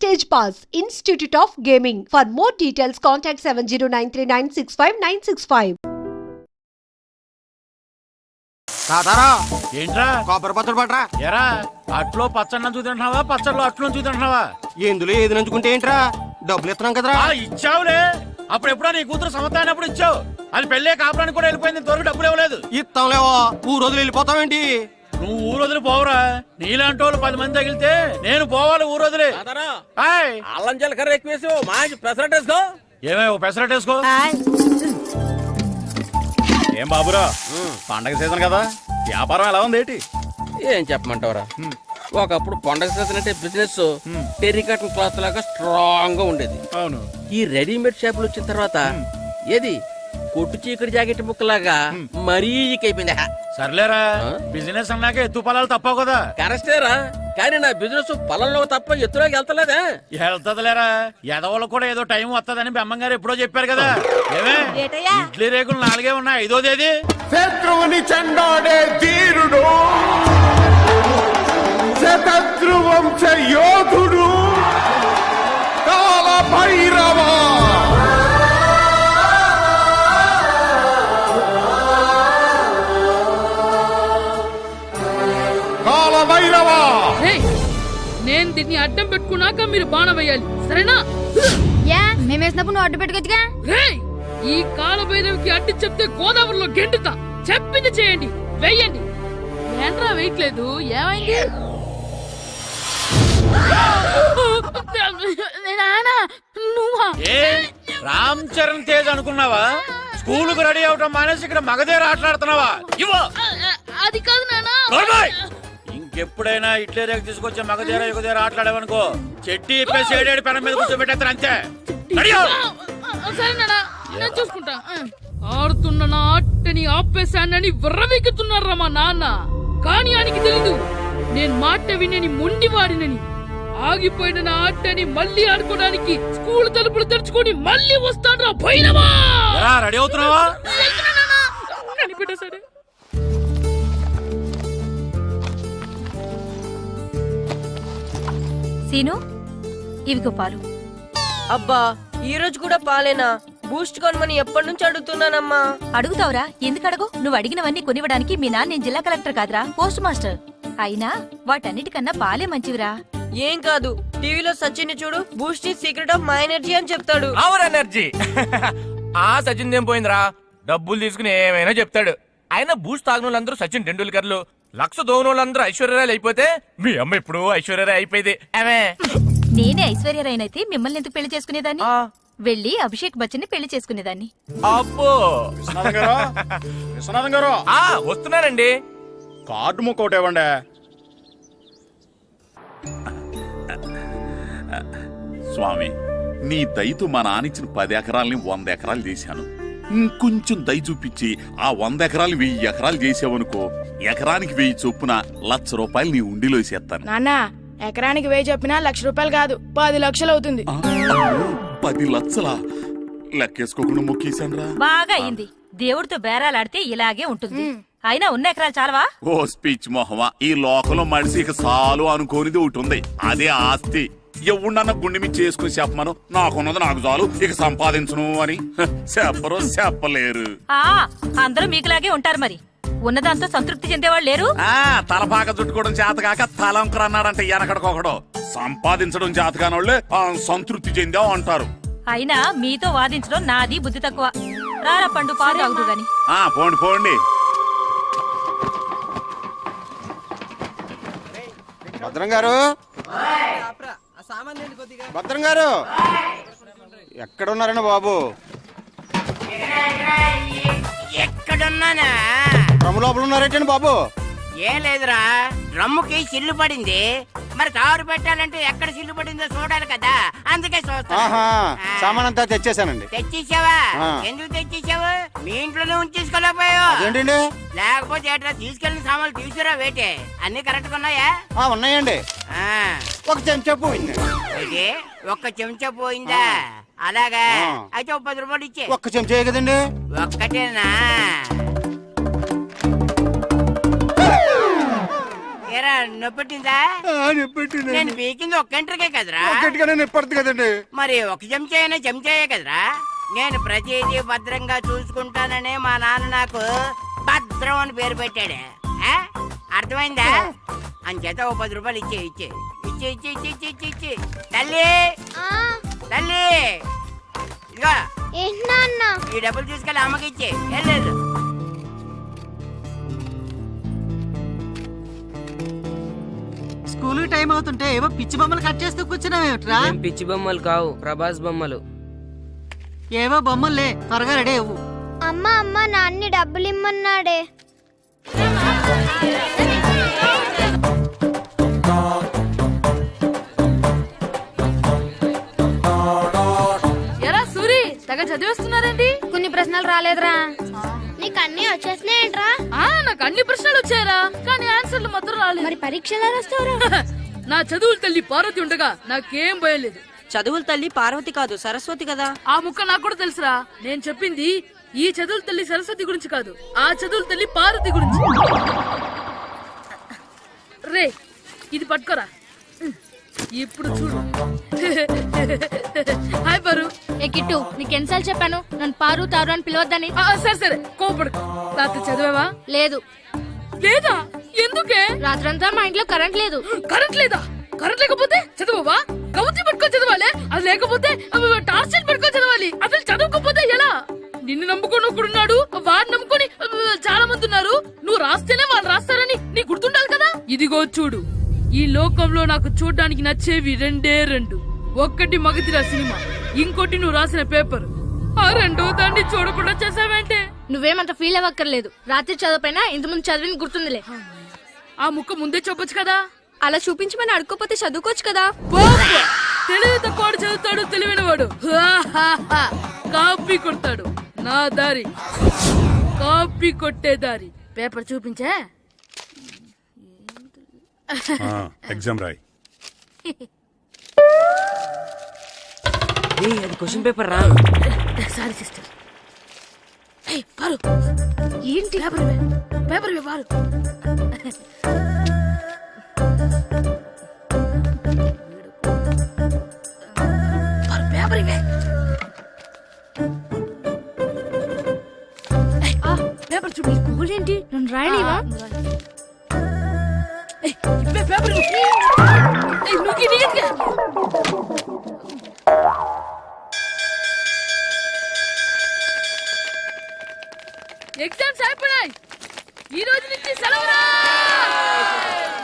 Stage Pass, Institute of Gaming. For more details, contact 7093965965965. తాతారా ఏంట్రా కొబ్బరి పచ్చడి పట్రా. ఎరా అట్లో పచ్చడి నంచు తింటున్నావా పచ్చడిలో అట్లు నంచు తింటున్నావా? ఎందులో ఏది నంచుకుంటే ఏంట్రా, డబ్బులు ఇస్తున్నాం కదరా. ఇచ్చావులే, అప్పుడు ఎప్పుడో నీ కూతురు సమత అయినప్పుడు ఇచ్చావు. అది పెళ్ళే కాపురానికి కూడా వెళ్ళిపోయింది, ఇంతవరకు డబ్బులు ఇవ్వలేదు. ఇస్తాంలేవో, ఊరు రోజులు వెళ్ళిపోతావేంటి? నువ్వు ఊరు వదిలి పోవురా, నీలాంటి వాళ్ళు 10 మంది తగిలితే నేను పోవాలి ఊరు వదిలి. అల్లం జీలకర్ర ఎక్కువేసి మంచి పెసరట్ వేసుకో. ఏమే పెసరట్ వేసుకో. ఏం బాబురా, పండగ సీజన్ కదా, వ్యాపారం ఎలా ఉంది ఏంటి? ఏం చెప్పమంటావురా, ఒకప్పుడు పండగ సీజన్ అంటే బిజినెస్ టెరికాటన్ క్లాత్ లాగా స్ట్రాంగ్ గా ఉండేది. అవును. ఈ రెడీమేడ్ షాపులు వచ్చిన తర్వాత ఏది కొట్టు చీకటి జాకెట్ ముక్కలాగా మరీ అయిపోయింది. సర్లేరా, బిజినెస్ అన్నాక ఎత్తు పొలాలు తప్పవు కదా. కరెక్టేరా, కానీ నా బిజినెస్ పొలంలో తప్ప ఎత్తులోకి వెళ్తలేదా? వెళ్తదిలేరా, ఎదవలకు కూడా ఏదో టైం వస్తుందని బెమ్మం గారు ఎప్పుడో చెప్పారు కదా. ఏమే ఇడ్లీ రేకులు 4 ఉన్నాయి, 5వ తేదీ. శత్రువుని చెండాడే ధీరుడు, శతద్రు వంశ యోధుడు కాల భైరవ. కాల భైరవ, నేను దీన్ని అడ్డం పెట్టుకున్నాక మీరు బాణం వేయాలి, సరేనా? మేమేసినప్పుడు నువ్వు అడ్డు పెట్టుకోవచ్చుగా. ఈ కాలభైరవికి అడ్డు చెప్తే గోదావరిలో గెంటుతా. చెప్పింది చేయండి, వెయ్యండి. ఏంట్రా వెయ్యట్లేదు, ఏమైంది? నువ్వా? రామ్ చరణ్ తేజ్ అనుకున్నావా? స్కూలుకు రెడీ అవటం మానేసి ఇక్కడ మగధేర ఆటలాడుతున్నావా? అది కాదు నానా. ఇంకెప్పుడైనా ఇట్లే రేపు తీసుకొచ్చే మగధేర యుగధేర ఆటలాడేవనుకో, చెట్టి ఇప్పేసి 7 పెనం మీద కూర్చోబెట్టేస్తారు అంతే. సరే నానా, నేను చూసుకుంటా. ఆడుతున్న నా ఆటని ఆపేశానని విర్రవీగుతున్నారా మా నాన్న. కానీ ఆయనకి తెలీదు నేను మాట వినని మొండివాడినని. ఆగిపోయిన నా ఆటని మళ్ళీ ఆడుకోవడానికి స్కూల్ తలుపులు తెరుచుకొని మళ్ళీ వస్తాడ్రా భైరవా. రెడీ అవుతున్నావా? కనిపెట్టా సరే. సీను, ఇవిగో పాలు. అబ్బా, ఈ రోజు కూడా పాలేనా? బూస్ట్ కొనమని ఎప్పటి నుంచి అడుగుతున్నానమ్మా. అడుగుతావురా, ఎందుకు అడగు? నువ్వు అడిగినవన్నీ కొనివ్వడానికి మీ నాన్న నేను జిల్లా కలెక్టర్ కాదురా, పోస్ట్ మాస్టర్. అయినా వాటన్నిటికన్నా పాలే మంచివిరా. ఏం కాదు, టీవీలో సచిన్ చూడు, Boost is secret of my energy అని చెప్తాడు. Our energy. ఆ సచిన్ ఏం పోయిందిరా, డబ్బులు తీసుకుని ఏమైనా చెప్తాడు. ఆయన బూస్ట్ తాగిన వాళ్ళందరూ సచిన్ టెండూల్కర్లు, లక్ష దోగిన వాళ్ళందరూ ఐశ్వర్యరాయలు అయిపోతే మీ అమ్మ ఇప్పుడు ఐశ్వర్యరాయ్ అయిపోయింది. నేనే ఐశ్వర్యరాయనైతే మిమ్మల్ని ఎందుకు పెళ్లి చేసుకునేదాన్ని? వెళ్ళి అభిషేక్ బచ్చన్ ని పెళ్లి చేసుకునేదాన్ని. అబ్బో, విశ్వనాథం గారు వస్తున్నానండి. కార్డు ముక్క ఒకటి ఇవ్వండి. స్వామి, నీ దయతో మా నానిచ్చిన 10 ఎకరాలని 100 ఎకరాలు చేశాను. ఇంకొంచెం దయ చూపించి ఆ 100 ఎకరాలు 1000 ఎకరాలు చేసావనుకో, ఎకరానికి 1000 చొప్పున ₹1,00,000 నీ ఉండిలో వేసేస్తాను. నాన్న, ఎకరానికి 1000 చొప్పున ₹1,00,000 కాదు, 10 లక్షలు అవుతుంది. 10 లక్షలా? లెక్కేసుకోకుండా మొక్కేశాను రా. బాగా అయింది. దేవుడితో బేరాలాడితే ఇలాగే ఉంటుంది. అయినా ఉన్న ఎకరాలు చాలవా? ఓ స్పీచ్ మొహమా, ఈ లోకంలో మనిషి ఇక సాలు అనుకోనిది ఒకటి ఉంది, అదే ఆస్తి. ఎవడన్నా గుండె మీద చేసుకుని చెప్పమను, నాకున్నది నాకు చాలు, ఇక సంపాదించను అని చెప్పరు, చెప్పలేరు. అందరూ మీకులాగే ఉంటారు మరి. ఉన్నదాంతో సంతృప్తి చెందేవాళ్ళు లేరు. తలపాక చుట్టుకోవడం చేతకాక తలంకరు అన్నాడంటే వెనకడకొకడు. సంపాదించడం చేతకానోళ్లే సంతృప్తి చెందావు అంటారు. అయినా మీతో వాదించడం నాది బుద్ధి తక్కువ. రారా పండు, పాలు తాగుదు గాని. పోండి పోండి. భద్రం గారు, భద్రం గారు ఎక్కడున్నారండి బాబు? ఎక్కడున్నానా? డ్రమ్ లోపల ఉన్నారేటండి బాబు? ఏం లేదురా, డ్రమ్ముకి సిల్లు పడింది. మరి కారు పెట్టాలంటే ఎక్కడ సిల్లు పడిందో చూడాలి కదా, అందుకే చూస్తా. సామాన్ అంతా తెచ్చేసానండి. తెచ్చేసావా? ఎందుకు తెచ్చేసావు? మీ ఇంట్లోనే ఉంచేసుకోలేకపోయావు. ఏంటండి? లేకపోతే ఎట్లా తీసుకెళ్లిన సామాన్లు తీసుకురా వేటే? అన్ని కరెక్ట్ ఉన్నాయా? ఉన్నాయండి. ఒక చెంచా పోయింది. అయితే ఒక్క చెంచా పోయిందా? అలాగా, అయితే ₹10 ఇచ్చే. ఒక్క చెంచా కదండి? ఒక్కటేనా? ఏరా నొప్పెట్టిందా నేను పీకింది ఒక్క గంటకే కదరా గట్టిగానే నిప్పడుతుంది కదండి. మరి ఒక చెంచా అయినా చెంచాయే కదరా. నేను ప్రతిదీ భద్రంగా చూసుకుంటాననే మా నాన్న నాకు భద్రం అని పేరు పెట్టాడే. ఆ? అర్థమైందా? అంచేత ఓ 10 రూపాయలు ఇచ్చే తల్లి తల్లి ఇదిగో ఈ డబ్బులు తీసుకెళ్ళి అమ్మకి ఇచ్చే వెళ్ళలేదు. స్కూల్ టైం అవుతుంటే ఏవో పిచ్చి బొమ్మలు కట్ చేస్తూ కూర్చున్నావేమిట్రా? పిచ్చి బొమ్మలు కావు, ప్రభాస్ బొమ్మలు. ఏవో బొమ్మలే, త్వరగా రెడీ అవ్వు. అమ్మ నాన్ని డబ్బులు ఇమ్మన్నాడే. ఎరా సూరి తెగ చదివేస్తున్నారండి. కొన్ని ప్రశ్నలు రాలేదురా. నీకు అన్ని వచ్చేసినాయంట్రా? నాకు అన్ని ప్రశ్నలు వచ్చాయరా, కానీ ఆన్సర్లు మాత్రం రాలేదు. మరి పరీక్షలు రాస్తావురా? నా చదువుల తల్లి పార్వతి ఉండగా నాకేం భయం లేదు. చదువుల తల్లి పార్వతి కాదు, సరస్వతి కదా. ఆ ముక్క నాకు కూడా తెలుసురా. నేను చెప్పింది ఈ చదువుల తల్లి సరస్వతి గురించి కాదు, ఆ చదువుల తల్లి పార్వతి గురించి. రే ఇది పట్టుకోరా, ఇప్పుడు చూడు. హాయ్ పారు. ఏ కిట్టు, నీకెన్నిసార్లు చెప్పాను నన్ను పారు తారు అని పిలవద్దని? సరే కోపడుకో. రాత్రి చదివావా? లేదు. లేదా? ఎందుకే? రాత్రంతా మా ఇంట్లో కరెంట్ లేదు. కరెంట్ లేదా? కరెంట్ లేకపోతే చదవవా? కవతి పట్టుకొని చదవాలి. అది లేకపోతే టార్చ్ లైట్ పట్టుకొని చదవాలి. అసలు చదవకపోతే ఎలా? నిన్ను నమ్ముకొని ఒకడున్నాడు, వాడిని నమ్ముకొని చాలా మంది ఉన్నారు. నువ్వు రాస్తేనే వాళ్ళు రాస్తారని నీకు గుర్తుండాలి కదా. ఇదిగో చూడు, ఈ లోకంలో నాకు చూడడానికి నచ్చేవి రెండు. ఒక్కటి మగధిరా సినిమా, ఇంకోటి నువ్వు రాసిన పేపర్. ఆ రెండో దాన్ని చూడకుండా చేసావేంటే? నువ్వేమంత ఫీల్ అవ్వక్కర్లేదు. రాత్రి చదవపోయినా ఇంతకుముందు చదివిన గుర్తుందిలే. ఆ ముక్క ముందే చెప్పొచ్చు కదా. అలా చూపించమని అడుక్కోపోతే చదువుకోవచ్చు కదా. తెలివి తక్కువ చదువుతాడు, తెలివైన వాడు కాపీ కొడతాడు. నా దారి కాపీ కొట్టే దారి. పేపర్ చూపించే. ఎగ్జామ్ రాయి. అది క్వశ్చన్ పేపర్ రా. Sorry sister. పారు ఏంటి పేపర్ పారు. పేపర్ ఇవే. పేపర్ చూడు. ఏంటి నన్ను రాయనివా? పేపర్